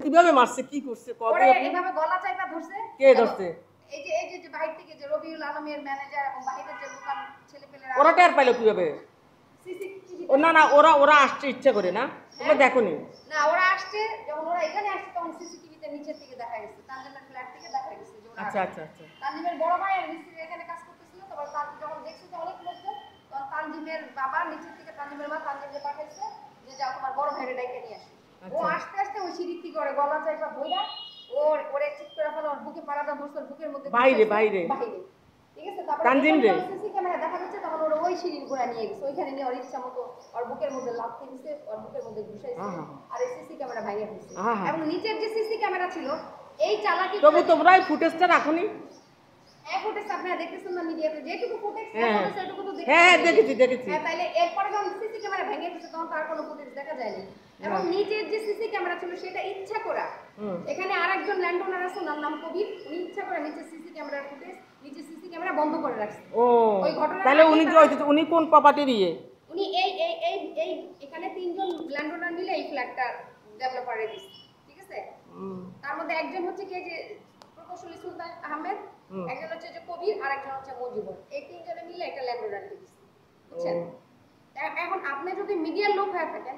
কিভাবে মারছে, কি করছে? ওরে এভাবে গলা চাইপা ধরছে। কে ধরছে? এই যে বাইরে থেকে যে রবিউল আলমের ম্যানেজার এবং বাইরের যে দোকান ছেলেপেলেরা। ওরা টের পাইলো কিভাবে? সিসিটিভি। না ওরা আসছে ইচ্ছা করে না, তোমরা দেখোনি? না, ওরা আসছে যখন ওরা এখানে আসছে তখন সিসিটিভিতে নিচের থেকে দেখা গেছে, তানজিমের ফ্ল্যাট থেকে দেখা গেছে যে ওরা। আচ্ছা আচ্ছা আচ্ছা। তানজিমের বড় ভাইয়ের মিস্ত্রি এখানে কাজ করতেছিল, তারপর যখন দেখছে যে অনেক লোকজন, তখন তানজিমের বাবা নিচের থেকে তানজিমের মা তানজিমকে পাঠাইছে যে যাও তোমার বড় ভাইয়ের ডাইকে নিয়ে আসো। ও আস্তে আস্তে ওই সিঁড়ি থেকে করে গলা চাইপা ধইরা ওরে চিৎ করে ফেলে, ওর বুকে পাড়াটা ধরছে, বুকের মধ্যে বাইরে ঠিক আছে। তারপর তানজিম রে সিসি ক্যামেরা দেখা যাচ্ছে, তখন ওর ওই সিঁড়ির গোড়া নিয়ে গেছে, ওইখানে নিয়ে ওর ইচ্ছা মতো ওর বুকের মধ্যে লাথি দিছে, ওর বুকের মধ্যে ঘুষাইছে, আর এই সিসি ক্যামেরা ভাঙে ফেলছে। এবং নিচের যে সিসি ক্যামেরা ছিল এই চালাকি। তবু তোমরা এই ফুটেজটা রাখোনি? ফুটেজ আপনারা দেখতেছেন না মিডিয়াতে, যেটুকু ফুটেজ সেটুকু তো দেখেছি। হ্যাঁ দেখেছি। হ্যাঁ, তাইলে এরপরে যখন সিসি ক্যামেরা ভেঙে গেছে তখন তার কোনো ফুটেজ দেখা যায়নি। এবং নিচের যে সিসি ক্যামেরা ছিল সেটা ইচ্ছা করা, এখানে আরেকজন ল্যান্ড ওনার আছে ওনার নাম কবির, উনি ইচ্ছা করে নিচে সিসি ক্যামেরার ফুটেজ, নিচে সিসি ক্যামেরা বন্ধ করে রাখছে। ওই ঘটনা তাহলে উনি কোন প্রপার্টির ইয়ে? উনি এই এখানে তিনজন ল্যান্ড ওনার মিলে এই ফ্ল্যাটটা ডেভেলপারে দিছে, ঠিক আছে। তার মধ্যে একজন হচ্ছে কি যে প্রকৌশলী সুলতান আহমেদ, একজন হচ্ছে যে কবির, আর একজন হচ্ছে মজিবর, এই তিনজনে মিলে একটা ল্যান্ড ওনার দিছে, বুঝছেন। এখন আপনি যদি মিডিয়ার লোক হয়ে থাকেন